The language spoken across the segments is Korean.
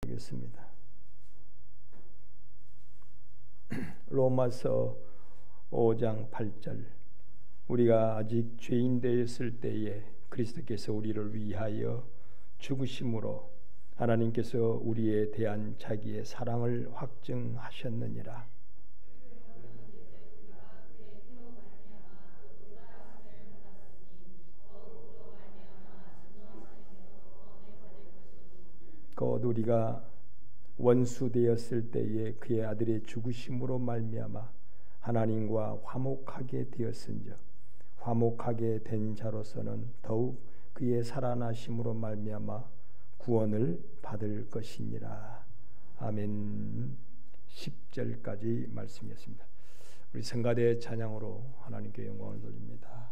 하겠습니다. 로마서 5장 8절 우리가 아직 죄인 되었을 때에 그리스도께서 우리를 위하여 죽으심으로 하나님께서 우리에 대한 자기의 사랑을 확증하셨느니라. 곧 우리가 원수 되었을 때에 그의 아들의 죽으심으로 말미암아 하나님과 화목하게 되었은즉 화목하게 된 자로서는 더욱 그의 살아나심으로 말미암아 구원을 받을 것이니라. 아멘. 10절까지 말씀이었습니다. 우리 성가대 찬양으로 하나님께 영광을 돌립니다.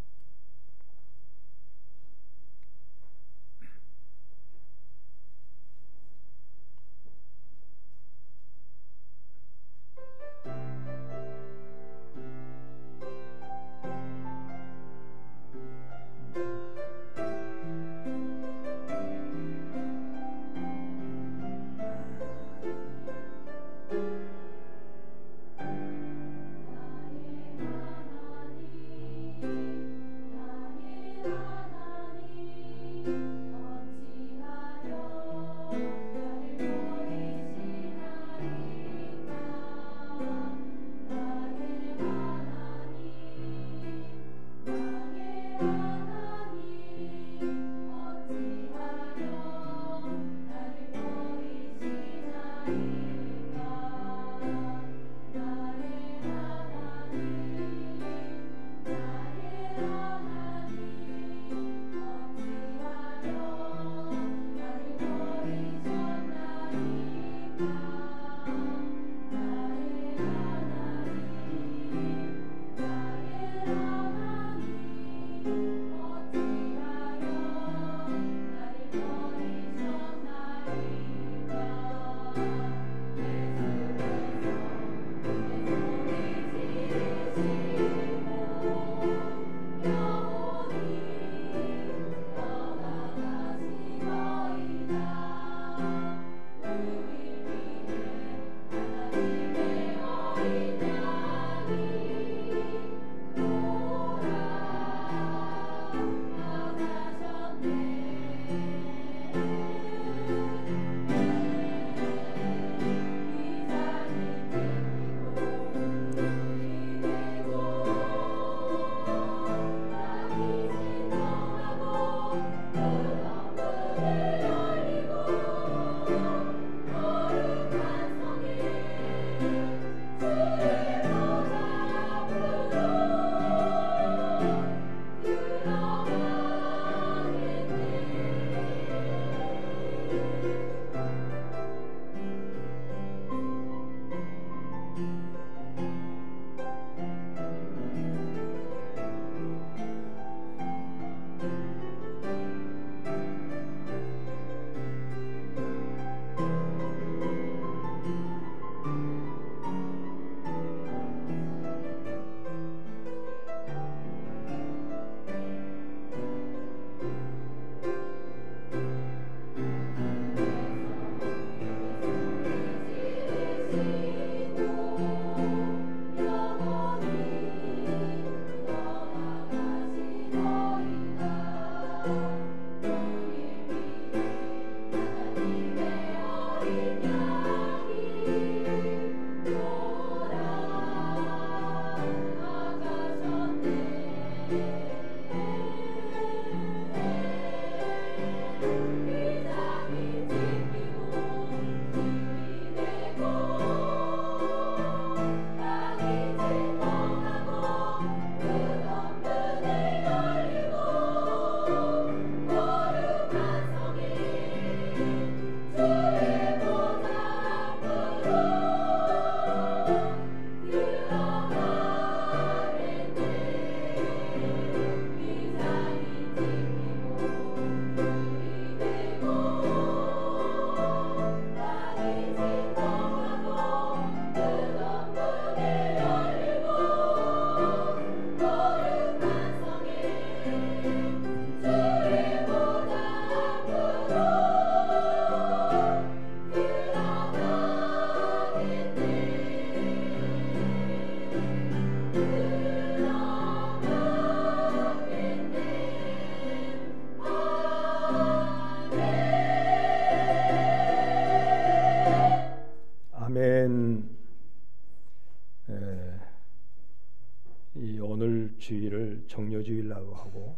오늘 정료주일이라고 하고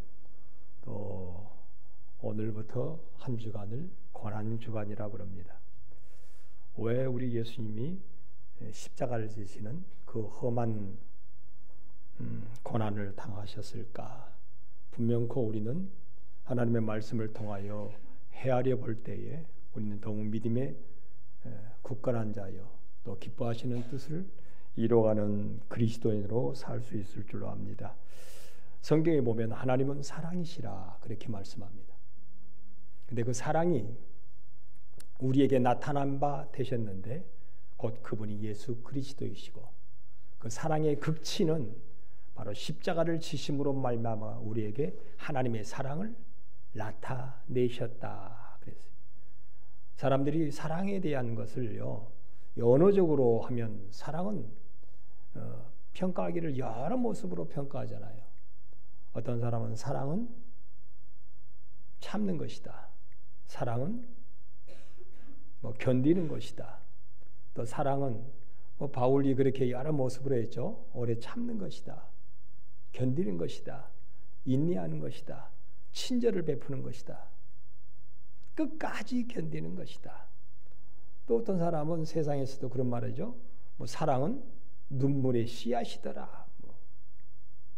또 오늘부터 한 주간을 고난주간이라고 그럽니다. 왜 우리 예수님이 십자가를 지시는 그 험한 고난을 당하셨을까? 분명코 우리는 하나님의 말씀을 통하여 헤아려 볼 때에 우리는 더욱 믿음의 굳건한 자여 또 기뻐하시는 뜻을 이뤄가는 그리스도인으로 살 수 있을 줄로 압니다. 성경에 보면 하나님은 사랑이시라 그렇게 말씀합니다. 근데 그 사랑이 우리에게 나타난 바 되셨는데 곧 그분이 예수 그리스도이시고 그 사랑의 극치는 바로 십자가를 지심으로 말미암아 우리에게 하나님의 사랑을 나타내셨다 그랬어요. 사람들이 사랑에 대한 것을요 언어적으로 하면 사랑은 평가하기를 여러 모습으로 평가하잖아요. 어떤 사람은 사랑은 참는 것이다. 사랑은 견디는 것이다. 또 사랑은 바울이 그렇게 여러 모습으로 했죠. 오래 참는 것이다. 견디는 것이다. 인내하는 것이다. 친절을 베푸는 것이다. 끝까지 견디는 것이다. 또 어떤 사람은 세상에서도 그런 말이죠. 사랑은 눈물의 씨앗이더라.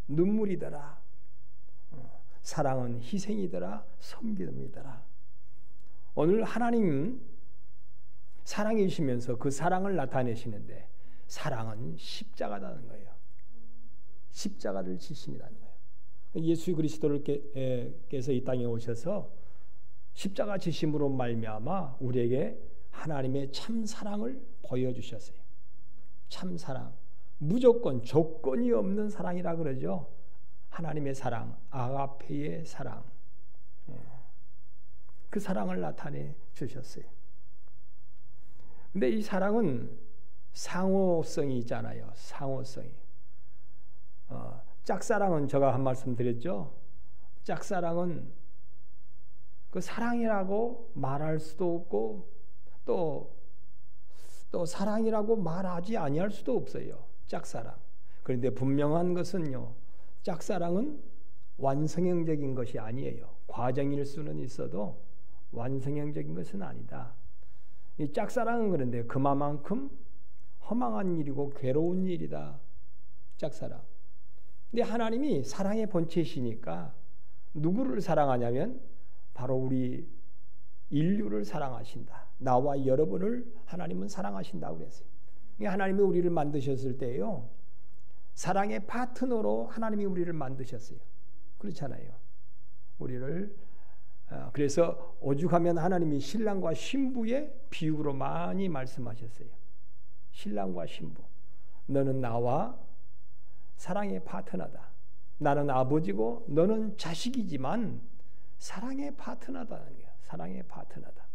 눈물이더라. 사랑은 희생이더라. 섬김이더라. 오늘 하나님 사랑이시면서 그 사랑을 나타내시는데 사랑은 십자가라는 거예요. 십자가를 지심이라는 거예요. 예수 그리스도께서 이 땅에 오셔서 십자가 지심으로 말미암아 우리에게 하나님의 참 사랑을 보여주셨어요. 참 사랑, 무조건 조건이 없는 사랑이라 그러죠. 하나님의 사랑, 아가페의 사랑, 그 사랑을 나타내 주셨어요. 근데 이 사랑은 상호성이 있잖아요. 상호성이. 짝사랑은 제가 한 말씀 드렸죠. 짝사랑은 그 사랑이라고 말할 수도 없고 또 사랑이라고 말하지 아니할 수도 없어요. 짝사랑. 그런데 분명한 것은요. 짝사랑은 완성형적인 것이 아니에요. 과정일 수는 있어도 완성형적인 것은 아니다. 이 짝사랑은 그런데 그만큼 허망한 일이고 괴로운 일이다. 짝사랑. 근데 하나님이 사랑의 본체이시니까 누구를 사랑하냐면 바로 우리 인류를 사랑하신다. 나와 여러분을 하나님은 사랑하신다고 그랬어요. 하나님이 우리를 만드셨을 때요. 사랑의 파트너로 하나님이 우리를 만드셨어요. 그렇잖아요. 우리를 그래서 오죽하면 하나님이 신랑과 신부의 비유로 많이 말씀하셨어요. 신랑과 신부. 너는 나와 사랑의 파트너다. 나는 아버지고 너는 자식이지만 사랑의 파트너다는 거야. 사랑의 파트너다.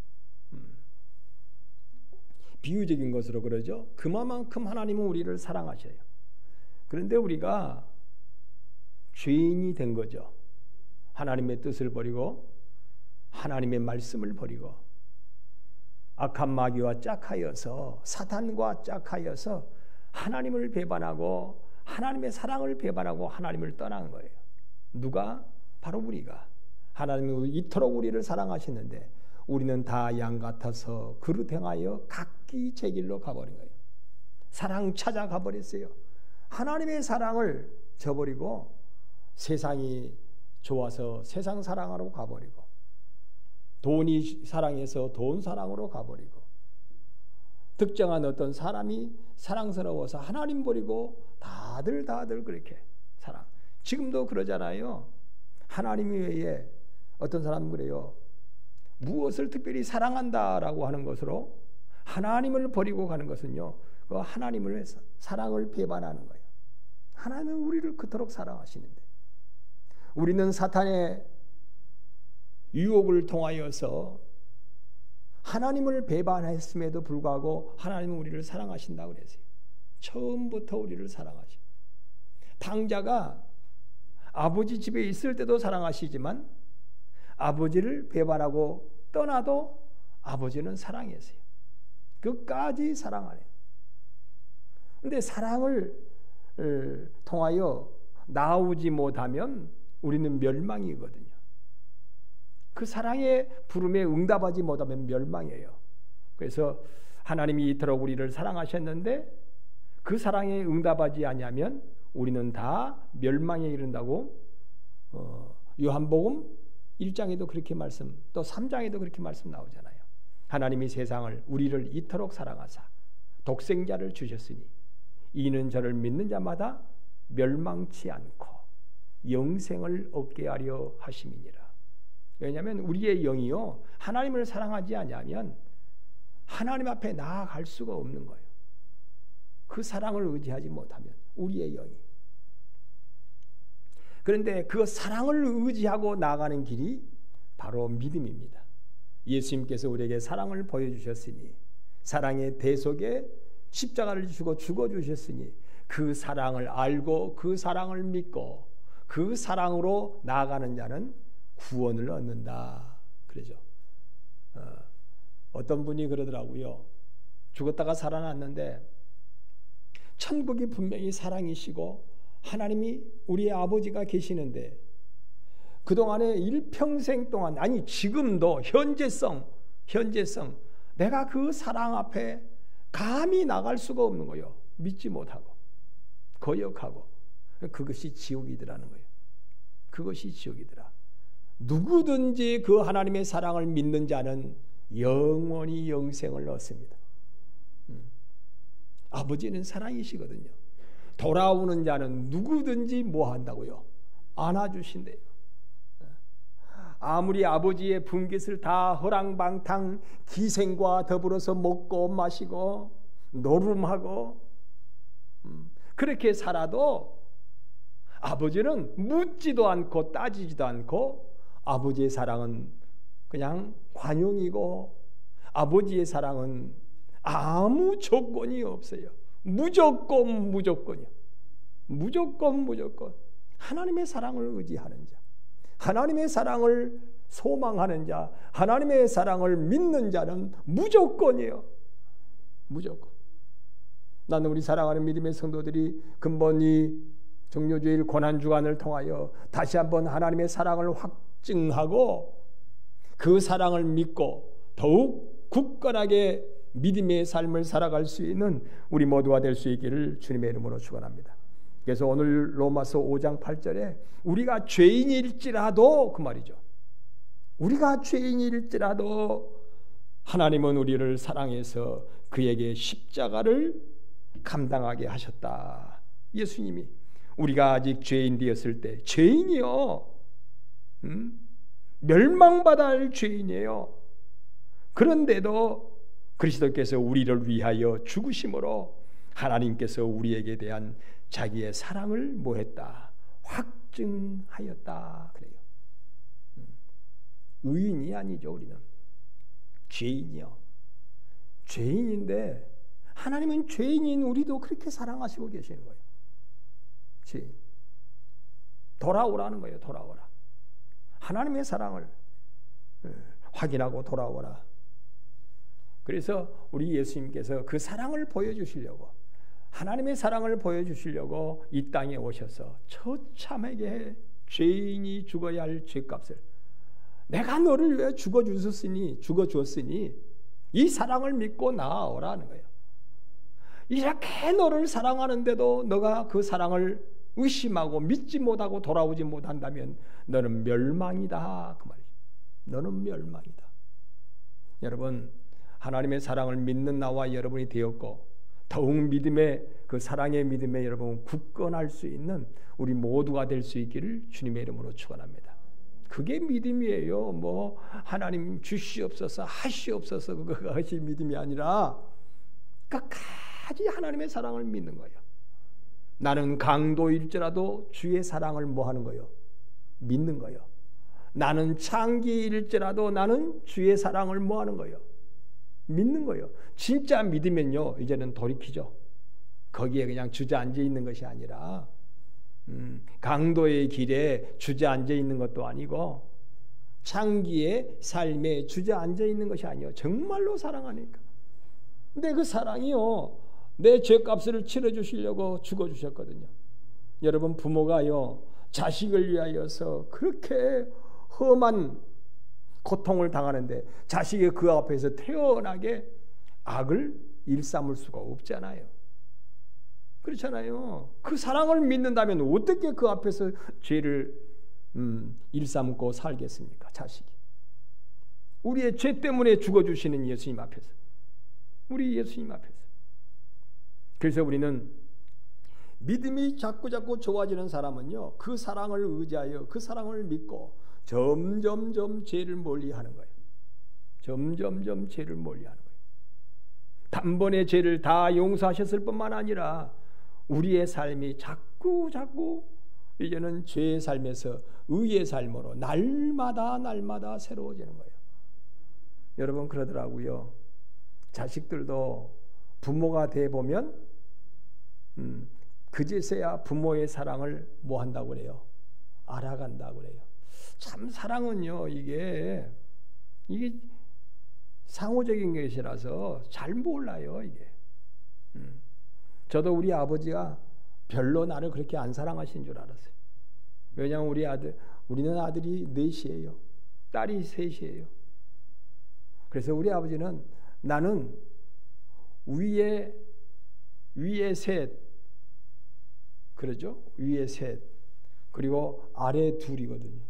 비유적인 것으로 그러죠. 그만큼 하나님은 우리를 사랑하셔요. 그런데 우리가 죄인이 된 거죠. 하나님의 뜻을 버리고 하나님의 말씀을 버리고 악한 마귀와 짝하여서 사탄과 짝하여서 하나님을 배반하고 하나님의 사랑을 배반하고 하나님을 떠난 거예요. 누가? 바로 우리가. 하나님이 이토록 우리를 사랑하시는데 우리는 다 양 같아서 그릇 행하여 각기 제 길로 가버린 거예요. 사랑 찾아가 버렸어요. 하나님의 사랑을 저버리고 세상이 좋아서 세상 사랑하러 가버리고 돈이 사랑해서 돈 사랑으로 가버리고 특정한 어떤 사람이 사랑스러워서 하나님 버리고 다들 그렇게 사랑. 지금도 그러잖아요. 하나님 외에 어떤 사람은 그래요. 무엇을 특별히 사랑한다라고 하는 것으로 하나님을 버리고 가는 것은요. 그 하나님을 사랑을 배반하는 거예요. 하나님은 우리를 그토록 사랑하시는데 우리는 사탄의 유혹을 통하여서 하나님을 배반했음에도 불구하고 하나님은 우리를 사랑하신다고 그랬어요. 처음부터 우리를 사랑하셔. 당자가 아버지 집에 있을 때도 사랑하시지만 아버지를 배반하고 떠나도 아버지는 사랑했어요. 끝까지 사랑하네요. 그런데 사랑을 통하여 나오지 못하면 우리는 멸망이거든요. 그 사랑의 부름에 응답하지 못하면 멸망이에요. 그래서 하나님이 이토록 우리를 사랑하셨는데 그 사랑에 응답하지 않으면 우리는 다 멸망에 이른다고 요한복음 1장에도 그렇게 말씀, 또 3장에도 그렇게 말씀 나오잖아요. 하나님이 세상을 우리를 이토록 사랑하사 독생자를 주셨으니 이는 저를 믿는 자마다 멸망치 않고 영생을 얻게 하려 하심이니라. 왜냐하면 우리의 영이요 하나님을 사랑하지 않으면 하나님 앞에 나아갈 수가 없는 거예요. 그 사랑을 의지하지 못하면 우리의 영이. 그런데 그 사랑을 의지하고 나아가는 길이 바로 믿음입니다. 예수님께서 우리에게 사랑을 보여주셨으니 사랑의 대속에 십자가를 주고 죽어주셨으니 그 사랑을 알고 그 사랑을 믿고 그 사랑으로 나아가는 자는 구원을 얻는다. 그러죠. 어떤 분이 그러더라고요. 죽었다가 살아났는데 천국이 분명히 사랑이시고 하나님이 우리의 아버지가 계시는데 그동안에 일평생 동안, 아니 지금도 현재성 내가 그 사랑 앞에 감히 나갈 수가 없는 거예요. 믿지 못하고 거역하고. 그것이 지옥이더라는 거예요. 그것이 지옥이더라. 누구든지 그 하나님의 사랑을 믿는 자는 영원히 영생을 얻습니다. 아버지는 사랑이시거든요. 돌아오는 자는 누구든지 뭐 한다고요? 안아주신대요. 아무리 아버지의 분깃을 다 허랑방탕 기생과 더불어서 먹고 마시고 노름하고 그렇게 살아도 아버지는 묻지도 않고 따지지도 않고 아버지의 사랑은 그냥 관용이고 아버지의 사랑은 아무 조건이 없어요. 무조건이요. 무조건 하나님의 사랑을 의지하는 자, 하나님의 사랑을 소망하는 자, 하나님의 사랑을 믿는 자는 무조건이에요. 무조건. 나는 우리 사랑하는 믿음의 성도들이 근본 이 정료주일 고난주간을 통하여 다시 한번 하나님의 사랑을 확증하고 그 사랑을 믿고 더욱 굳건하게 믿음의 삶을 살아갈 수 있는 우리 모두가 될 수 있기를 주님의 이름으로 축원합니다. 그래서 오늘 로마서 5장 8절에 우리가 죄인일지라도 그 말이죠. 우리가 죄인일지라도 하나님은 우리를 사랑해서 그에게 십자가를 감당하게 하셨다. 예수님이 우리가 아직 죄인 되었을 때 죄인이요. 멸망받아야 할 죄인이에요. 그런데도 그리스도께서 우리를 위하여 죽으심으로 하나님께서 우리에게 대한 자기의 사랑을 뭐했다? 확증하였다. 그래요. 의인이 아니죠. 우리는 죄인이요. 죄인인데 하나님은 죄인인 우리도 그렇게 사랑하시고 계시는 거예요. 죄인. 돌아오라는 거예요. 돌아오라. 하나님의 사랑을 확인하고 돌아오라. 그래서 우리 예수님께서 그 사랑을 보여주시려고, 하나님의 사랑을 보여주시려고 이 땅에 오셔서 처참하게 죄인이 죽어야 할 죄값을 내가 너를 위해 죽어주었으니 이 사랑을 믿고 나아오라는 거예요. 이렇게 너를 사랑하는데도 너가 그 사랑을 의심하고 믿지 못하고 돌아오지 못한다면 너는 멸망이다. 그 말이죠. 너는 멸망이다. 여러분, 하나님의 사랑을 믿는 나와 여러분이 되었고 더욱 믿음의 그 사랑의 믿음에 여러분 굳건할 수 있는 우리 모두가 될 수 있기를 주님의 이름으로 축원합니다. 그게 믿음이에요. 뭐 하나님 주시옵소서 하시옵소서 그것이 믿음이 아니라 끝까지 하나님의 사랑을 믿는 거예요. 나는 강도일지라도 주의 사랑을 뭐 하는 거예요? 믿는 거예요. 나는 창기일지라도 나는 주의 사랑을 뭐 하는 거예요? 믿는 거예요. 진짜 믿으면요 이제는 돌이키죠. 거기에 그냥 주저앉아 있는 것이 아니라 강도의 길에 주저앉아 있는 것도 아니고 창기의 삶에 주저앉아 있는 것이 아니에요. 정말로 사랑하니까. 근데 그 사랑이요 내 죄값을 치러주시려고 죽어주셨거든요. 여러분 부모가요 자식을 위하여서 그렇게 험한 고통을 당하는데 자식이 그 앞에서 태연하게 악을 일삼을 수가 없잖아요. 그렇잖아요. 그 사랑을 믿는다면 어떻게 그 앞에서 죄를 일삼고 살겠습니까? 자식이. 우리의 죄 때문에 죽어주시는 예수님 앞에서. 우리 예수님 앞에서. 그래서 우리는 믿음이 자꾸 좋아지는 사람은요, 그 사랑을 의지하여 그 사랑을 믿고 점점점 죄를 멀리하는 거예요. 점점점 죄를 멀리하는 거예요. 단번에 죄를 다 용서하셨을 뿐만 아니라 우리의 삶이 자꾸 이제는 죄의 삶에서 의의 삶으로 날마다 새로워지는 거예요. 여러분 그러더라고요. 자식들도 부모가 돼 보면 그제서야 부모의 사랑을 뭐 한다고 그래요? 알아간다고 그래요. 참 사랑은요 이게 상호적인 것이라서 잘 몰라요 이게. 저도 우리 아버지가 별로 나를 그렇게 안 사랑하신 줄 알았어요. 왜냐하면 우리는 아들이 넷이에요. 딸이 셋이에요. 그래서 우리 아버지는 나는 위에 셋, 그러죠? 위에 셋, 그리고 아래 둘이거든요.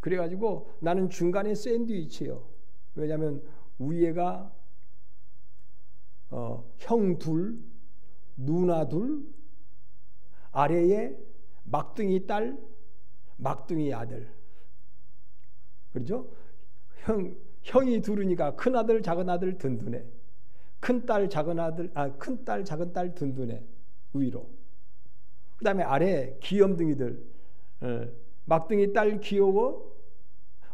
그래가지고 나는 중간에 샌드위치예요. 왜냐하면 위에가 형 둘, 누나 둘, 아래에 막둥이 딸, 막둥이 아들. 그렇죠? 형이 둘이니까 큰 아들, 작은 아들 든든해. 큰 딸, 작은 딸 든든해. 위로. 그 다음에 아래 귀염둥이들. 막둥이 딸 귀여워.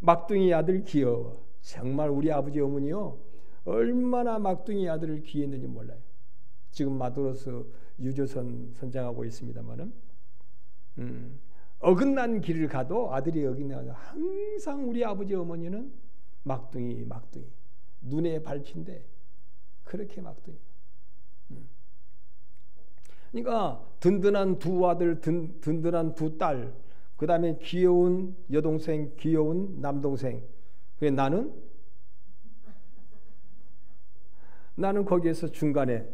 막둥이 아들 귀여워. 정말 우리 아버지 어머니요. 얼마나 막둥이 아들을 귀했는지 몰라요. 지금 마도로스 유조선 선장하고 있습니다만은 어긋난 길을 가도 아들이 어긋나서 항상 우리 아버지 어머니는 막둥이 눈에 밟힌데 그렇게 막둥이. 그러니까 든든한 두 아들, 든든한 두 딸, 그 다음에 귀여운 여동생, 귀여운 남동생. 그래 나는 거기에서 중간에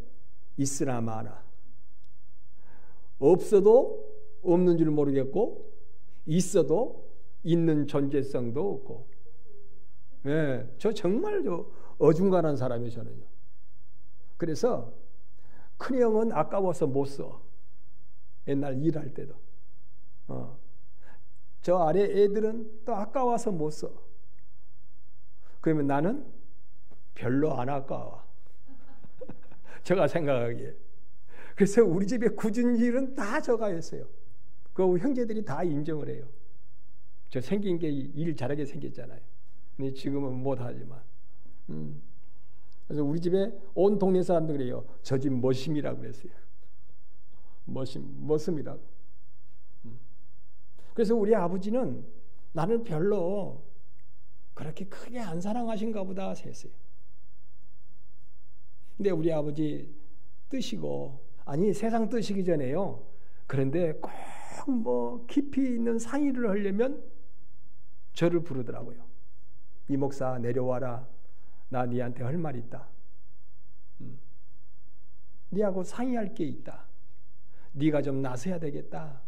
있으나 마나. 없어도 없는 줄 모르겠고 있어도 있는 존재성도 없고. 예, 저 정말 어중간한 사람이에요 저는요. 그래서 큰형은 아까워서 못 써. 옛날 일할 때도. 저 아래 애들은 또 아까워서 못 써. 그러면 나는 별로 안 아까워. 제가 생각하기에. 그래서 우리 집에 굳은 일은 다 저가 했어요. 그 형제들이 다 인정을 해요. 저 생긴 게 일 잘하게 생겼잖아요. 근데 지금은 못하지만. 그래서 우리 집에 온 동네 사람들 그래요. 저 집 머심이라고 그랬어요. 머슴이라고. 그래서 우리 아버지는 나를 별로 그렇게 크게 안 사랑하신가 보다 했어요. 근데 우리 아버지 뜻이고, 아니 세상 뜻이기 전에요. 그런데 꼭 뭐 깊이 있는 상의를 하려면 저를 부르더라고요. 이 목사 내려와라. 나 니한테 할 말 있다. 니하고 상의할 게 있다. 니가 좀 나서야 되겠다.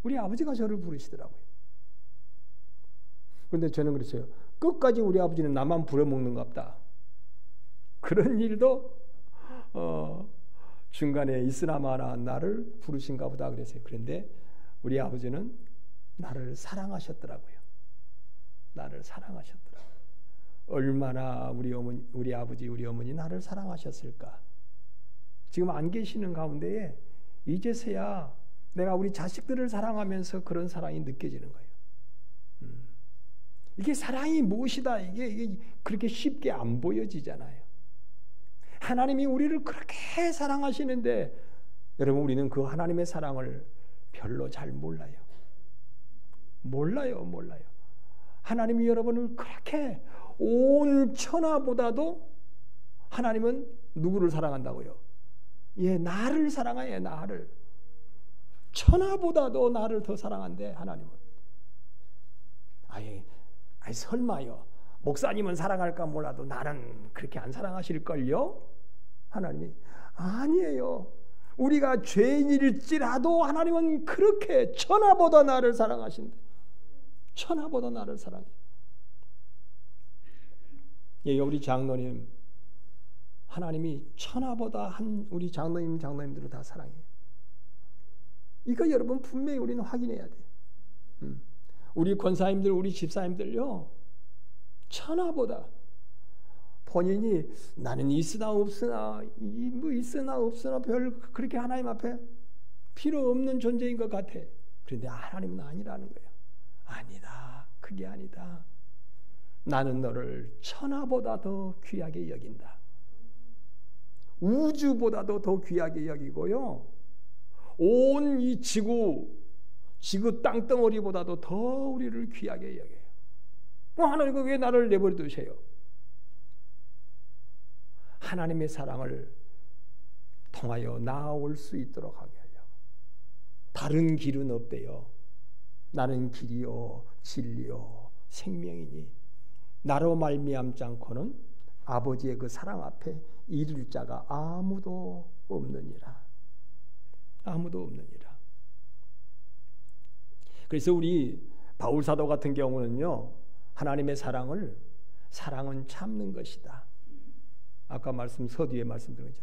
우리 아버지가 저를 부르시더라고요. 그런데 저는 그랬어요. 끝까지 우리 아버지는 나만 부려먹는갑다. 그런 일도 중간에 있으나 마나 나를 부르신가 보다 그랬어요. 그런데 우리 아버지는 나를 사랑하셨더라고요. 나를 사랑하셨더라고요. 얼마나 우리 아버지, 우리 어머니 나를 사랑하셨을까. 지금 안 계시는 가운데에 이제서야 내가 우리 자식들을 사랑하면서 그런 사랑이 느껴지는 거예요. 이게 사랑이 무엇이다. 이게 그렇게 쉽게 안 보여지잖아요. 하나님이 우리를 그렇게 사랑하시는데 여러분 우리는 그 하나님의 사랑을 별로 잘 몰라요. 몰라요. 하나님이 여러분을 그렇게 온 천하보다도 하나님은 누구를 사랑한다고요? 나를 사랑해. 나를. 천하보다도 나를 더 사랑한대 하나님은. 아예 설마요. 목사님은 사랑할까 몰라도 나는 그렇게 안 사랑하실걸요? 하나님이 아니에요. 우리가 죄인일지라도 하나님은 그렇게 천하보다 나를 사랑하신대. 천하보다 나를 사랑해. 예, 우리 장로님 하나님이 천하보다 우리 장로님들을 다 사랑해요. 이거 여러분 분명히 우리는 확인해야 돼요. 우리 권사님들, 우리 집사님들요, 천하보다 본인이 나는 있으나 없으나 별 그렇게 하나님 앞에 필요 없는 존재인 것 같아. 그런데 하나님은 아니라는 거예요. 아니다. 그게 아니다. 나는 너를 천하보다 더 귀하게 여긴다. 우주보다도 더 귀하게 여기고요. 온 이 지구 땅덩어리보다도 더 우리를 귀하게 여겨요. 하나님은 왜 나를 내버려 두세요? 하나님의 사랑을 통하여 나아올 수 있도록 하게 하려고. 다른 길은 없대요. 나는 길이요 진리요 생명이니 나로 말미암지 않고는 아버지의 그 사랑 앞에 이를 자가 아무도 없느니라. 아무도 없느니라. 그래서 우리 바울 사도 같은 경우는요, 하나님의 사랑은 참는 것이다. 아까 서두에 말씀드린 거죠.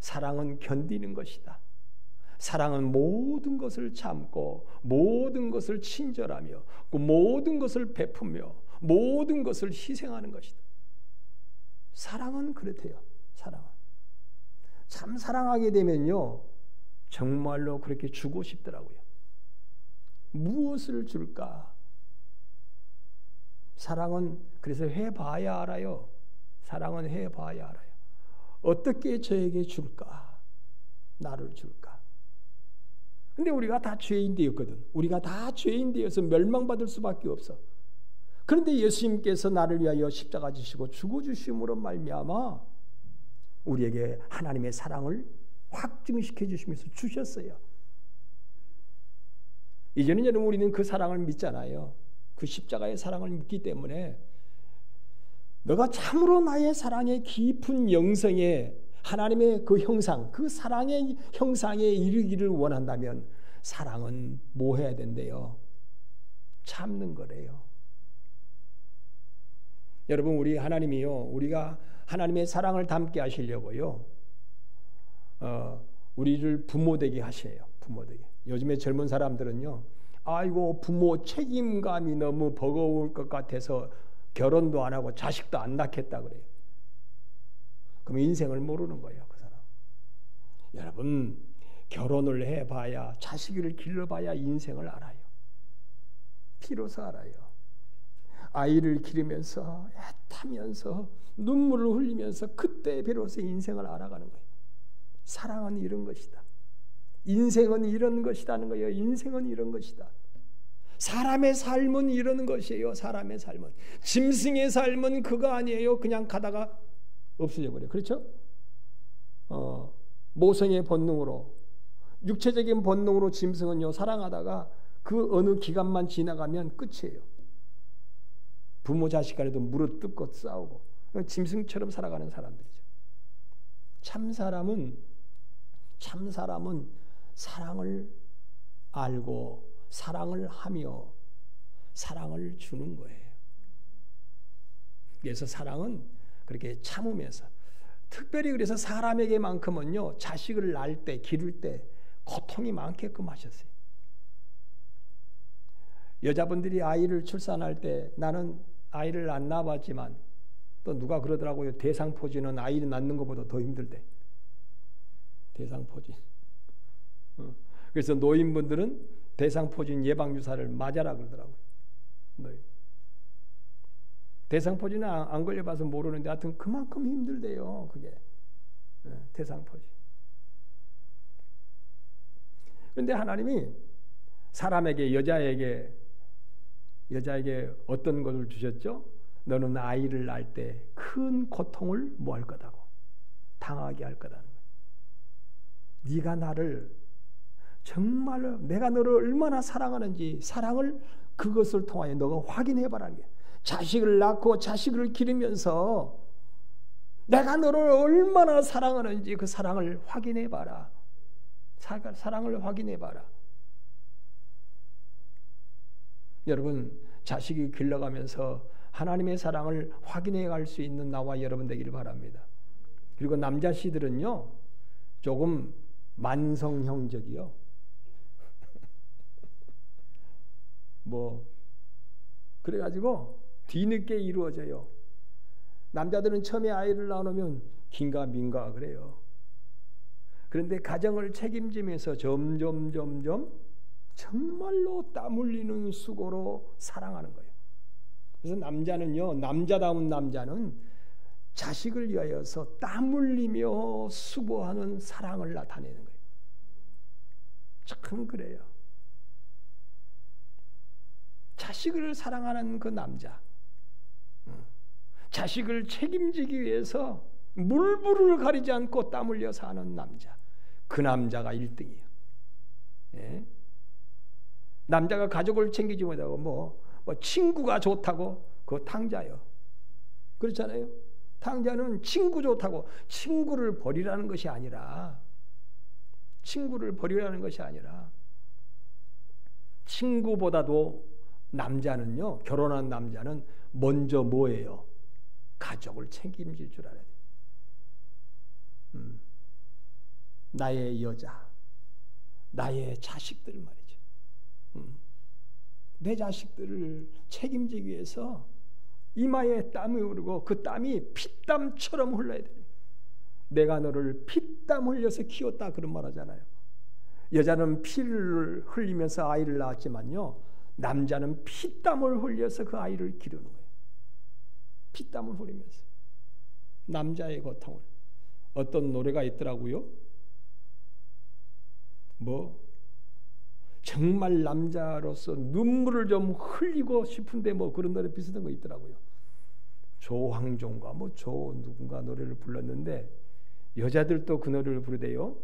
사랑은 견디는 것이다. 사랑은 모든 것을 참고 모든 것을 친절하며 그 모든 것을 베푸며 모든 것을 희생하는 것이다. 사랑은 그렇대요. 사랑은 참 사랑하게 되면요, 정말로 그렇게 주고 싶더라고요. 무엇을 줄까? 사랑은 그래서 해봐야 알아요. 사랑은 해봐야 알아요. 어떻게 저에게 줄까? 나를 줄까? 근데 우리가 다 죄인 되었거든. 우리가 다 죄인 되어서 멸망받을 수밖에 없어. 그런데 예수님께서 나를 위하여 십자가 지시고 죽어주심으로 말미암아 우리에게 하나님의 사랑을 확증시켜 주시면서 주셨어요. 이제는 여러분 우리는 그 사랑을 믿잖아요. 그 십자가의 사랑을 믿기 때문에 너가 참으로 나의 사랑의 깊은 영성에 하나님의 그 형상, 그 사랑의 형상에 이르기를 원한다면 사랑은 뭐 해야 된대요? 참는 거래요. 여러분 우리 하나님이요, 우리가 하나님의 사랑을 담게 하시려고요, 우리를 부모 되게 하셔요. 부모 되게. 요즘에 젊은 사람들은요, 아이고 부모 책임감이 너무 버거울 것 같아서 결혼도 안 하고 자식도 안 낳겠다 그래요. 그럼 인생을 모르는 거예요, 그 사람. 여러분 결혼을 해봐야, 자식을 길러봐야 인생을 알아요. 비로소 알아요. 아이를 기르면서 애타면서 눈물을 흘리면서 그때 비로소 인생을 알아가는 거예요. 사랑은 이런 것이다. 인생은 이런 것이라는 거예요. 인생은 이런 것이다. 사람의 삶은 이런 것이에요. 사람의 삶은. 짐승의 삶은 그거 아니에요. 그냥 가다가 없어져 버려요. 그렇죠? 모성의 본능으로, 육체적인 본능으로 짐승은요, 사랑하다가 그 어느 기간만 지나가면 끝이에요. 부모 자식 간에도 물어뜯고 싸우고 짐승처럼 살아가는 사람들이죠. 참사람은 사랑을 알고 사랑을 하며 사랑을 주는 거예요. 그래서 사랑은 그렇게 참으면서, 특별히 그래서 사람에게만큼은요, 자식을 낳을 때, 기를 때 고통이 많게끔 하셨어요. 여자분들이 아이를 출산할 때, 나는 아이를 안 낳아봤지만 또 누가 그러더라고요. 대상포진은 아이를 낳는 것보다 더 힘들대. 대상포진. 그래서 노인분들은 대상포진 예방주사를 맞아라 그러더라고요. 대상포진은 안 걸려봐서 모르는데 하여튼 그만큼 힘들대요. 그게 대상포진. 그런데 하나님이 사람에게, 여자에게 어떤 것을 주셨죠? 너는 아이를 낳을 때 큰 고통을 뭐 할 거다고? 당하게 할 거다는 거예요. 네가 나를 정말로 내가 너를 얼마나 사랑하는지 사랑을 그것을 통하여 너가 확인해 봐라는 게 자식을 낳고 자식을 기르면서 내가 너를 얼마나 사랑하는지 그 사랑을 확인해 봐라. 사랑을 확인해 봐라. 여러분 자식이 길러가면서 하나님의 사랑을 확인해 갈 수 있는 나와 여러분 되기를 바랍니다. 그리고 남자씨들은요 조금 만성형적이요. 그래가지고 뒤늦게 이루어져요. 남자들은 처음에 아이를 낳으면 긴가민가 그래요. 그런데 가정을 책임지면서 점점 정말로 땀 흘리는 수고로 사랑하는 거예요. 그래서 남자는요, 남자다운 남자는 자식을 위하여서 땀 흘리며 수고하는 사랑을 나타내는 거예요. 참 그래요. 자식을 사랑하는 그 남자, 자식을 책임지기 위해서 물불을 가리지 않고 땀 흘려 사는 남자, 그 남자가 1등이에요. 예? 남자가 가족을 챙기지 못하고 뭐 친구가 좋다고 그거 탕자요. 그렇잖아요. 탕자는 친구 좋다고 친구를 버리라는 것이 아니라 친구보다도 남자는요, 결혼한 남자는 먼저 뭐예요? 가족을 책임질 줄 알아야 돼요. 나의 여자, 나의 자식들 말이죠. 내 자식들을 책임지기 위해서 이마에 땀이 흐르고 그 땀이 피땀처럼 흘러야 돼요. 내가 너를 피땀 흘려서 키웠다 그런 말 하잖아요. 여자는 피를 흘리면서 아이를 낳았지만요, 남자는 피땀을 흘려서 그 아이를 기르는 거예요. 피땀을 흘리면서. 남자의 고통을. 어떤 노래가 있더라고요. 정말 남자로서 눈물을 좀 흘리고 싶은데 그런 노래 비슷한 거 있더라고요. 조황종과 누군가 노래를 불렀는데 여자들도 그 노래를 부르대요.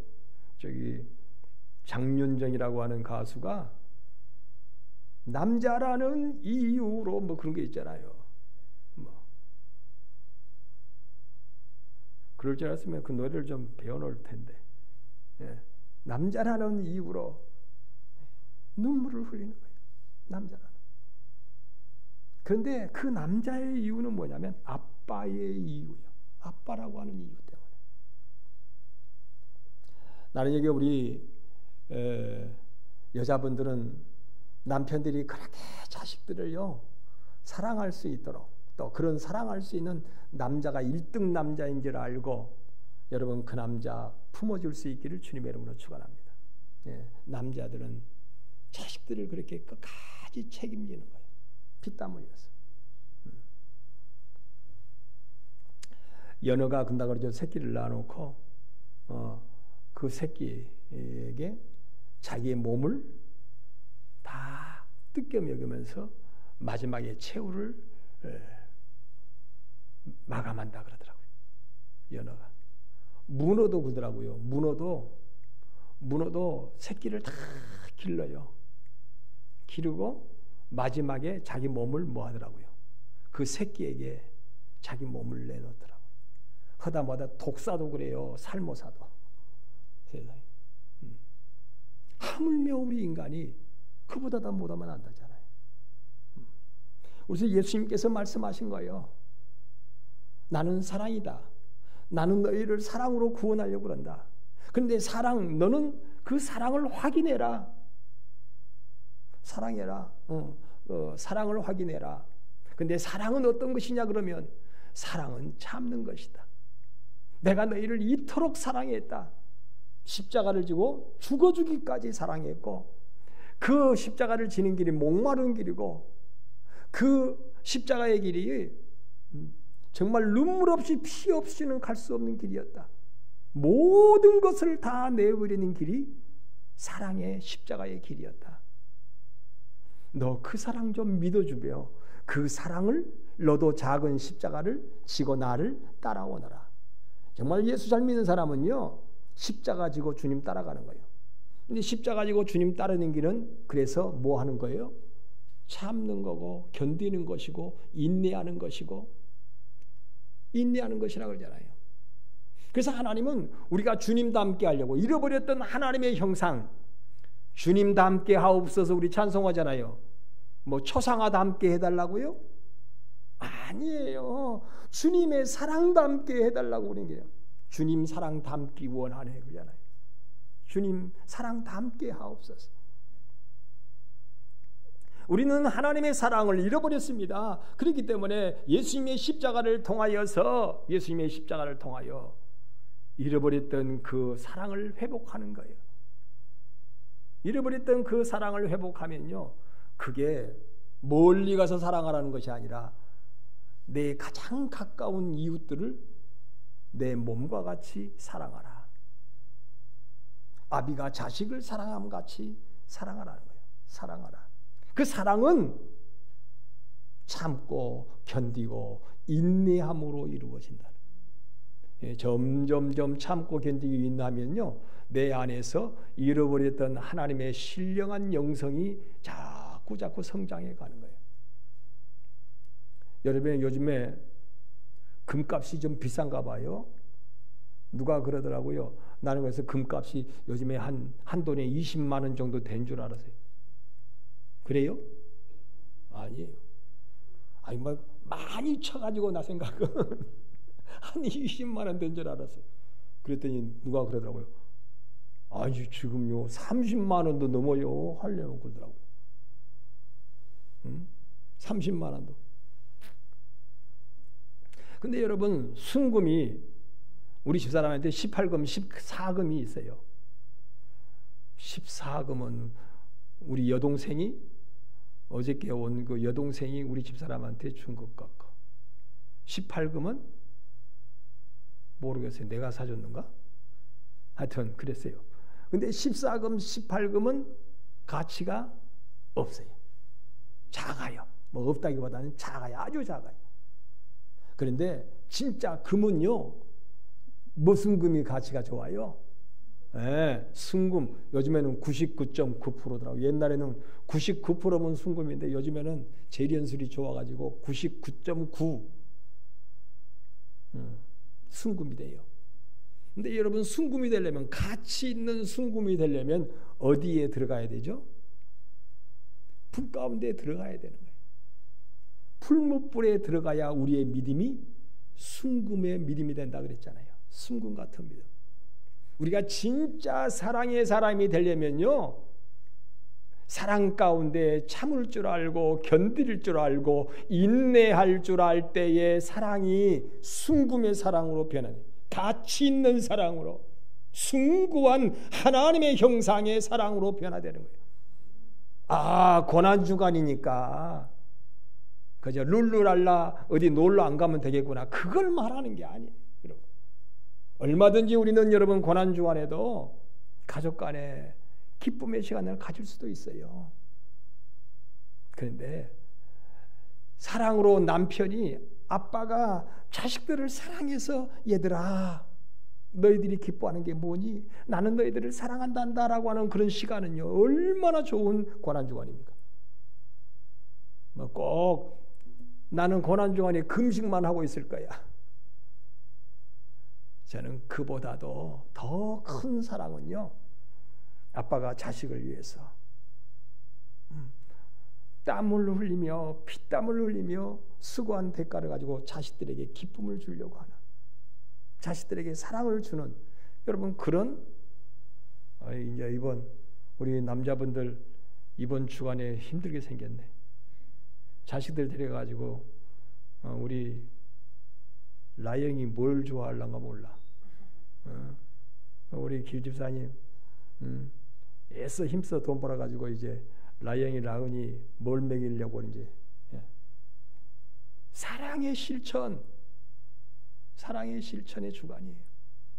장윤정이라고 하는 가수가 남자라는 이유로 그런 게 있잖아요. 그럴 줄 알았으면 그 노래를 좀 배워놓을 텐데. 예. 남자라는 이유로 눈물을 흘리는 거예요. 남자라는. 그런데 그 남자의 이유는 뭐냐면 아빠의 이유예요. 아빠라고 하는 이유 때문에. 나는 여기 우리 여자분들은 남편들이 그렇게 자식들을요 사랑할 수 있도록, 또 그런 사랑할 수 있는 남자가 1등 남자인 줄 알고 여러분 그 남자 품어줄 수 있기를 주님의 이름으로 축원합니다. 예, 남자들은 자식들을 그렇게 끝까지 책임지는 거예요. 피땀 흘려서. 연어가 근다 그러죠. 새끼를 낳아놓고 그 새끼에게 자기의 몸을 다 뜯겨 먹으면서 마지막에 최후를 마감한다 그러더라고요. 연어가. 문어도 그러더라고요. 문어도 새끼를 다 길러요. 기르고 마지막에 자기 몸을 뭐 하더라고요. 그 새끼에게 자기 몸을 내놓더라고요. 하다마다 독사도 그래요. 살모사도. 세상에. 하물며 우리 인간이 그보다 더 못하면 안 되잖아요. 그래서 예수님께서 말씀하신 거예요. 나는 사랑이다. 나는 너희를 사랑으로 구원하려고 그런다. 그런데 너는 그 사랑을 확인해라. 사랑해라. 사랑을 확인해라. 근데 사랑은 어떤 것이냐 그러면 사랑은 참는 것이다. 내가 너희를 이토록 사랑했다. 십자가를 지고 죽어주기까지 사랑했고 그 십자가를 지는 길이 목마른 길이고 그 십자가의 길이 정말 눈물 없이 피 없이는 갈 수 없는 길이었다. 모든 것을 다 내버리는 길이 사랑의 십자가의 길이었다. 너 그 사랑 좀 믿어주며 그 사랑을 너도 작은 십자가를 지고 나를 따라오너라. 정말 예수 잘 믿는 사람은요 십자가 지고 주님 따라가는 거예요. 근데 십자가 지고 주님 따르는 길은 그래서 뭐 하는 거예요? 참는 거고 견디는 것이고 인내하는 것이고 인내하는 것이라고 그러잖아요. 그래서 하나님은 우리가 주님 닮게 하려고 잃어버렸던 하나님의 형상, 주님 닮게 하옵소서 우리 찬송하잖아요. 뭐 초상화 닮게 해달라고요? 아니에요. 주님의 사랑 닮게 해달라고 그러는 거예요. 주님 사랑 닮기 원하네 그러잖아요. 주님 사랑 닮게 하옵소서. 우리는 하나님의 사랑을 잃어버렸습니다. 그렇기 때문에 예수님의 십자가를 통하여 잃어버렸던 그 사랑을 회복하는 거예요. 잃어버렸던 그 사랑을 회복하면요, 그게 멀리 가서 사랑하라는 것이 아니라 내 가장 가까운 이웃들을 내 몸과 같이 사랑하라. 아비가 자식을 사랑함 같이 사랑하라는 거예요. 사랑하라. 그 사랑은 참고 견디고 인내함으로 이루어진다. 점점점 참고 견디고 인내하면요, 내 안에서 잃어버렸던 하나님의 신령한 영성이 자꾸 성장해 가는 거예요. 여러분, 요즘에 금값이 좀 비싼가 봐요. 누가 그러더라고요. 나는 그래서 금값이 요즘에 한 돈에 20만 원 정도 된 줄 알았어요. 그래요? 아니에요. 아니, 막 많이 쳐가지고 나 생각은 한 20만 원 된 줄 알았어요. 그랬더니 누가 그러더라고요. 아니, 지금요 30만 원도 넘어요. 하려면 그러더라고요. 30만 원도. 근데 여러분, 순금이 우리 집사람한테 18금, 14금이 있어요. 14금은 우리 여동생이 어저께 온 그 여동생이 우리 집사람한테 준 것 같고, 18금은 모르겠어요. 내가 사줬는가? 하여튼 그랬어요. 근데 14금, 18금은 가치가 없어요. 작아요. 뭐 없다기보다는 작아요. 아주 작아요. 그런데 진짜 금은요, 무슨 금이 가치가 좋아요? 순금. 요즘에는 99.9%더라고요. 옛날에는 99%면 순금인데 요즘에는 재련술이 좋아가지고 99.9 순금이 돼요. 근데 여러분, 순금이 되려면, 가치 있는 순금이 되려면 어디에 들어가야 되죠? 불 가운데 들어가야 되는 거예요. 풀무불에 들어가야 우리의 믿음이 순금의 믿음이 된다 그랬잖아요. 순금 같은 믿음. 우리가 진짜 사랑의 사람이 되려면요, 사랑 가운데 참을 줄 알고 견딜 줄 알고 인내할 줄 알 때에 사랑이 순금의 사랑으로 변하는, 가치 있는 사랑으로, 숭고한 하나님의 형상의 사랑으로 변화되는 거예요. 아, 고난주간이니까 그저 룰루랄라 어디 놀러 안 가면 되겠구나, 그걸 말하는 게 아니에요. 여러분, 얼마든지 우리는 여러분 고난주간에도 가족 간에 기쁨의 시간을 가질 수도 있어요. 그런데 사랑으로 남편이, 아빠가 자식들을 사랑해서 얘들아 너희들이 기뻐하는 게 뭐니? 나는 너희들을 사랑한단다라고 하는 그런 시간은요, 얼마나 좋은 고난주간입니까? 뭐 꼭 나는 고난주간에 금식만 하고 있을 거야. 저는 그보다도 더 큰 사랑은요, 아빠가 자식을 위해서 땀을 흘리며 피땀을 흘리며 수고한 대가를 가지고 자식들에게 기쁨을 주려고 하는, 자식들에게 사랑을 주는, 여러분, 그런 이제 이번 우리 남자분들 이번 주간에 힘들게 생겼네. 자식들 데려가지고 우리 라영이 뭘 좋아할란가 몰라. 우리 길집사님 애써 힘써 돈 벌어가지고 이제 라영이 라은이 뭘 먹이려고 이제 사랑의 실천, 사랑의 실천의 주간이에요.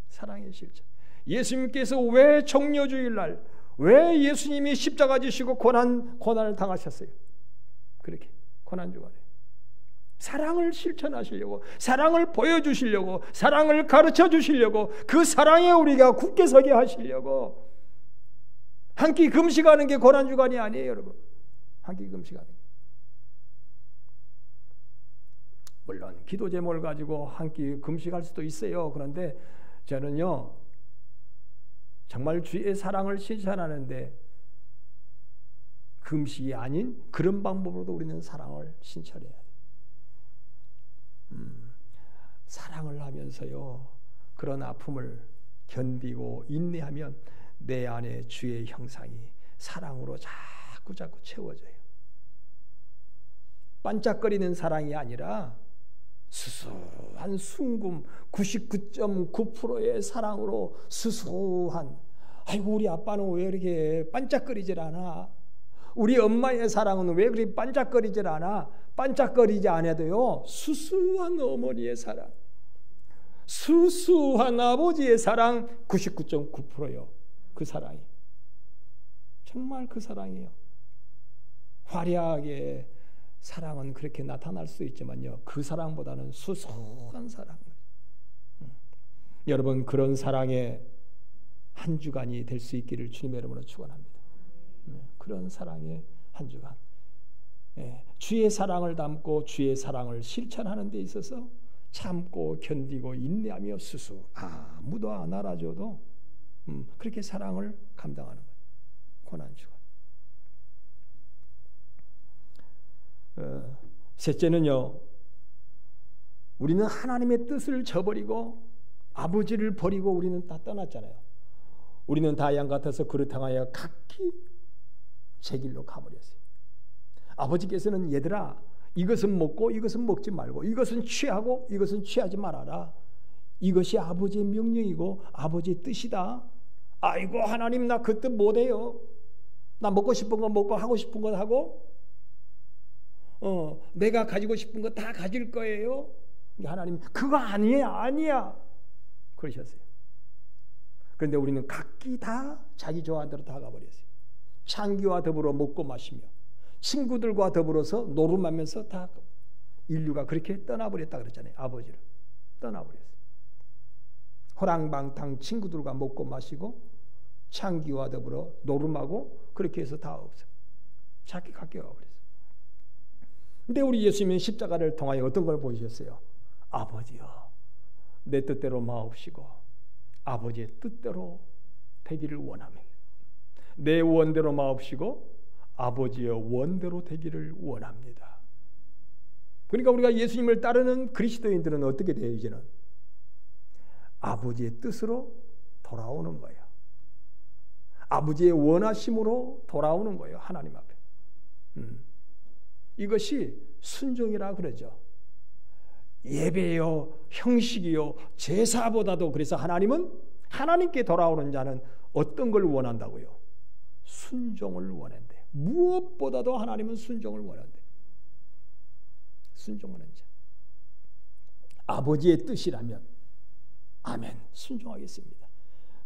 사랑의 실천. 예수님께서 왜 정료주일날, 왜 예수님이 십자가 지시고 고난을 당하셨어요? 그렇게 고난 주간에 사랑을 실천하시려고, 사랑을 보여주시려고, 사랑을 가르쳐 주시려고, 그 사랑에 우리가 굳게 서게 하시려고. 한 끼 금식하는 게 고난주간이 아니에요, 여러분. 한 끼 금식하는 게. 물론 기도 제목을 가지고 한 끼 금식할 수도 있어요. 그런데 저는요, 정말 주의 사랑을 실천하는데 금식이 아닌 그런 방법으로도 우리는 사랑을 실천해야 돼요. 사랑을 하면서요, 그런 아픔을 견디고 인내하면 내 안에 주의 형상이 사랑으로 자꾸 채워져요. 반짝거리는 사랑이 아니라 수수한 순금 99.9%의 사랑으로 수수한, 아이고 우리 아빠는 왜 이렇게 반짝거리질 않아? 우리 엄마의 사랑은 왜 그렇게 반짝거리질 않아? 반짝거리지 않아도요, 수수한 어머니의 사랑, 수수한 아버지의 사랑 99.9%요. 그 사랑이 정말 그 사랑이에요. 화려하게 사랑은 그렇게 나타날 수 있지만요, 그 사랑보다는 수수한 사랑. 여러분, 그런 사랑의 한 주간이 될 수 있기를 주님의 이름으로 축원합니다. 그런 사랑의 한 주간, 주의 사랑을 담고 주의 사랑을 실천하는 데 있어서 참고 견디고 인내하며 수수 아무도 안 알아줘도 그렇게 사랑을 감당하는 거예요. 고난주간. 셋째는요, 우리는 하나님의 뜻을 저버리고 아버지를 버리고 우리는 다 떠났잖아요. 우리는 다 양 같아서 그릇 향하여 각기 제 길로 가버렸어요. 아버지께서는 얘들아, 이것은 먹고 이것은 먹지 말고, 이것은 취하고 이것은 취하지 말아라. 이것이 아버지의 명령이고 아버지의 뜻이다. 아이고 하나님, 나 그 뜻 못해요. 나 먹고 싶은 거 먹고 하고 싶은 거 하고 내가 가지고 싶은 거 다 가질 거예요. 하나님, 그거 아니야 그러셨어요. 그런데 우리는 각기 다 자기 좋아하는 대로 다 가버렸어요. 창기와 더불어 먹고 마시며 친구들과 더불어서 노름하면서 다 인류가 그렇게 떠나버렸다 그랬잖아요. 아버지를 떠나버렸어요. 호랑방탕 친구들과 먹고 마시고 창기와 더불어 노름하고 그렇게 해서 다 없어요. 자기 각기 가버렸어요. 근데 우리 예수님은 십자가를 통하여 어떤 걸 보이셨어요? 아버지여, 내 뜻대로 마옵시고 아버지의 뜻대로 되기를 원하며, 내 원대로 마옵시고 아버지의 원대로 되기를 원합니다. 그러니까 우리가 예수님을 따르는 그리스도인들은 어떻게 돼요? 이제는 아버지의 뜻으로 돌아오는 거예요. 아버지의 원하심으로 돌아오는 거예요. 하나님 앞에. 이것이 순종이라 그러죠. 예배요, 형식이요, 제사보다도, 그래서 하나님은 하나님께 돌아오는 자는 어떤 걸 원한다고요? 순종을 원한대. 무엇보다도 하나님은 순종을 원한대. 순종하는 자. 아버지의 뜻이라면 아멘, 순종하겠습니다.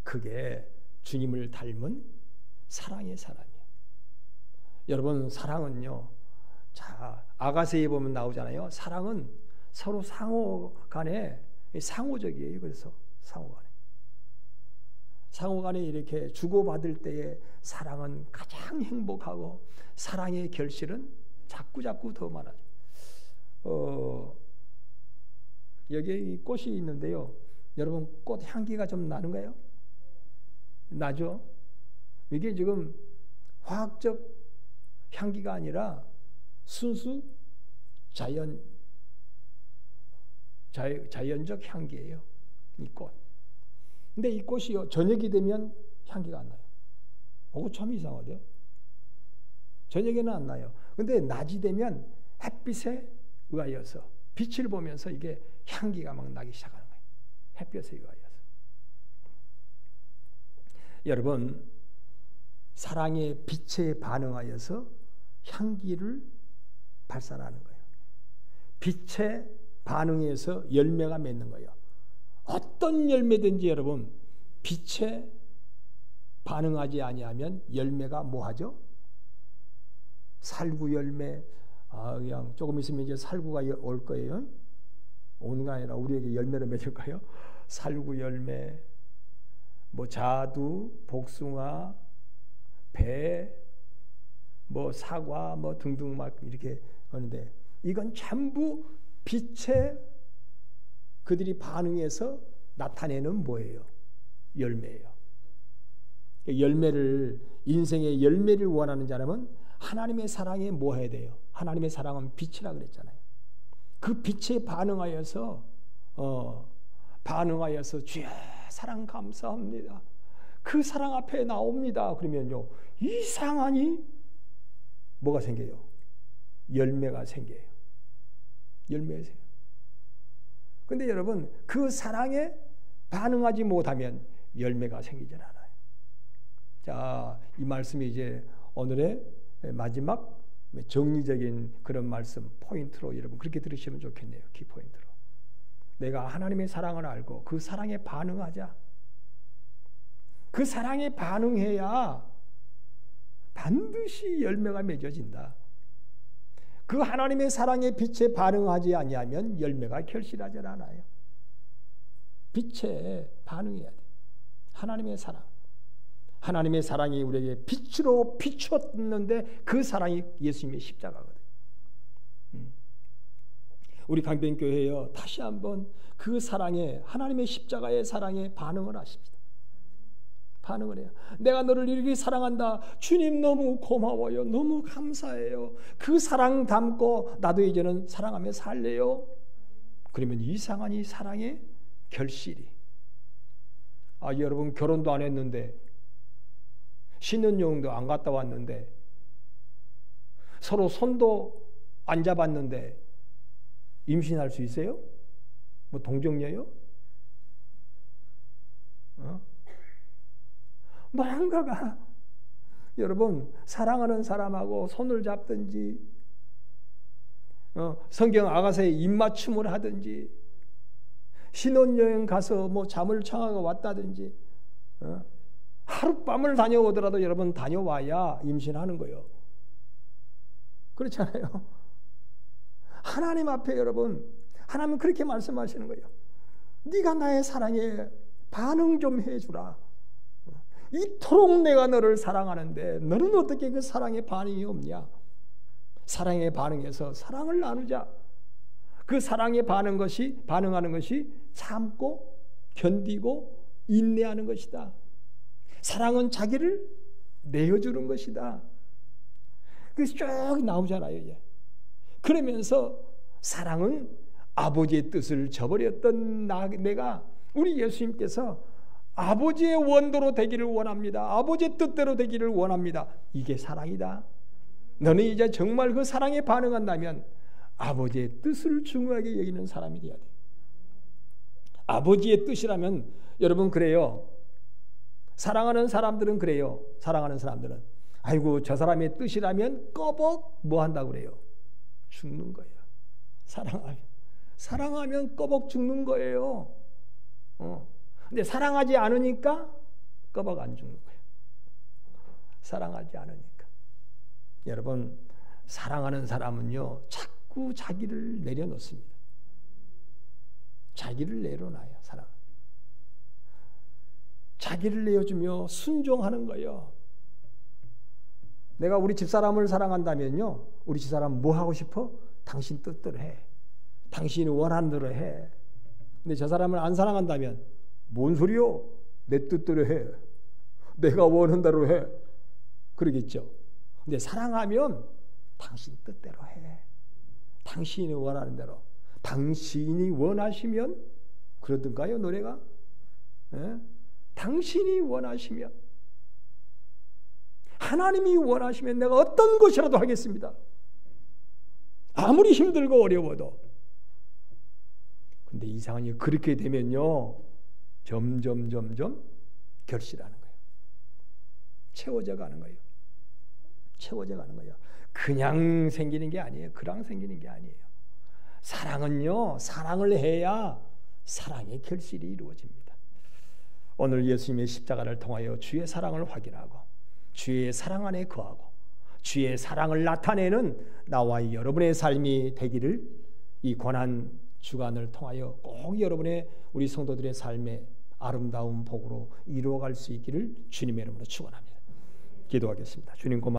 그게 주님을 닮은 사랑의 사람이에요. 여러분, 사랑은요, 자, 아가서에 보면 나오잖아요. 사랑은 서로 상호 간에 상호적이에요. 그래서 상호 간에 이렇게 주고받을 때에 사랑은 가장 행복하고 사랑의 결실은 자꾸 더 많아져. 여기에 이 꽃이 있는데요. 여러분, 꽃 향기가 좀 나는가요? 나죠? 이게 지금 화학적 향기가 아니라 순수 자연적 향기예요. 이 꽃. 근데 이 꽃이요, 저녁이 되면 향기가 안 나요. 참 이상하대. 저녁에는 안 나요. 근데 낮이 되면 햇빛에 의하여서, 빛을 보면서 이게 향기가 막 나기 시작하는 거예요. 햇볕에 의하여서. 여러분, 사랑의 빛에 반응하여서 향기를 발산하는 거예요. 빛에 반응해서 열매가 맺는 거예요. 어떤 열매든지 여러분, 빛에 반응하지 아니하면 열매가 뭐하죠? 살구 열매, 그냥 조금 있으면 이제 살구가 올 거예요. 오는 게 아니라 우리에게 열매를 맺을까요? 살구 열매, 뭐 자두, 복숭아, 배, 뭐 사과, 뭐 등등 막 이렇게 하는데 이건 전부 빛에 그들이 반응해서 나타내는 뭐예요? 열매예요. 열매를 인생의 열매를 원하는 자라면 하나님의 사랑에 뭐 해야 돼요? 하나님의 사랑은 빛이라 그랬잖아요. 그 빛에 반응하여서 주의 사랑 감사합니다. 그 사랑 앞에 나옵니다. 그러면요 이상하니 뭐가 생겨요? 열매가 생겨요. 열매가 생겨요. 근데 여러분 그 사랑에 반응하지 못하면 열매가 생기질 않아요. 자, 이 말씀이 이제 오늘의 마지막 정리적인 그런 말씀 포인트로 여러분 그렇게 들으시면 좋겠네요. 키포인트로. 내가 하나님의 사랑을 알고 그 사랑에 반응하자. 그 사랑에 반응해야 반드시 열매가 맺어진다. 그 하나님의 사랑의 빛에 반응하지 아니하면 열매가 결실하지 않아요. 빛에 반응해야 돼. 하나님의 사랑. 하나님의 사랑이 우리에게 빛으로 비추었는데 그 사랑이 예수님의 십자가거든요. 우리 강변교회여 다시 한번 그 사랑에 하나님의 십자가의 사랑에 반응을 하십시다. 반응을 해요. 내가 너를 이렇게 사랑한다. 주님 너무 고마워요. 너무 감사해요. 그 사랑 담고 나도 이제는 사랑하며 살래요. 그러면 이상한 이 사랑의 결실이 여러분 결혼도 안 했는데 신혼여행도 안 갔다 왔는데 서로 손도 안 잡았는데 임신할 수 있어요? 뭐 동정녀요? 뭔가가 여러분 사랑하는 사람하고 손을 잡든지 성경 아가서에 입맞춤을 하든지 신혼여행 가서 뭐 잠을 청하고 왔다든지 하룻밤을 다녀오더라도 여러분 다녀와야 임신하는 거예요. 그렇잖아요. 하나님 앞에 여러분 하나님은 그렇게 말씀하시는 거예요. 네가 나의 사랑에 반응 좀 해주라. 이토록 내가 너를 사랑하는데 너는 어떻게 그 사랑에 반응이 없냐. 사랑에 반응해서 사랑을 나누자. 그 사랑에 반응하는 것이 참고 견디고 인내하는 것이다. 사랑은 자기를 내어주는 것이다. 그래서 쭉 나오잖아요. 이제. 그러면서 사랑은 아버지의 뜻을 저버렸던 내가 우리 예수님께서 아버지의 원도로 되기를 원합니다. 아버지의 뜻대로 되기를 원합니다. 이게 사랑이다. 너는 이제 정말 그 사랑에 반응한다면 아버지의 뜻을 중요하게 여기는 사람이 되어야 돼. 아버지의 뜻이라면 여러분 그래요. 사랑하는 사람들은 그래요. 사랑하는 사람들은 아이고 저 사람의 뜻이라면 꺼벅 뭐 한다고 그래요? 죽는 거예요. 사랑하면 꺼벅 죽는 거예요. 근데 사랑하지 않으니까 꺼벅 안 죽는 거예요. 사랑하지 않으니까. 여러분 사랑하는 사람은요 자꾸 자기를 내려놓습니다. 자기를 내려놔요. 사랑. 자기를 내어주며 순종하는 거예요. 내가 우리 집사람을 사랑한다면요 우리 집사람 뭐 하고 싶어? 당신 뜻대로 해. 당신이 원하는 대로 해. 근데 저 사람을 안 사랑한다면 뭔 소리요? 내 뜻대로 해. 내가 원하는 대로 해. 그러겠죠. 근데 사랑하면 당신 뜻대로 해. 당신이 원하는 대로. 당신이 원하시면 그러던가요 노래가? 예? 당신이 원하시면 하나님이 원하시면 내가 어떤 것이라도 하겠습니다. 아무리 힘들고 어려워도. 근데 이상하게 그렇게 되면요 점점 결실하는 거예요. 채워져 가는 거예요. 채워져 가는 거예요. 그냥 생기는 게 아니에요. 그냥 생기는 게 아니에요. 사랑은요 사랑을 해야 사랑의 결실이 이루어집니다. 오늘 예수님의 십자가를 통하여 주의 사랑을 확인하고 주의 사랑 안에 거하고 주의 사랑을 나타내는 나와 여러분의 삶이 되기를 이 고난 주간을 통하여 꼭 여러분의 우리 성도들의 삶의 아름다운 복으로 이루어갈 수 있기를 주님의 이름으로 축원합니다. 기도하겠습니다. 주님 고맙습니다.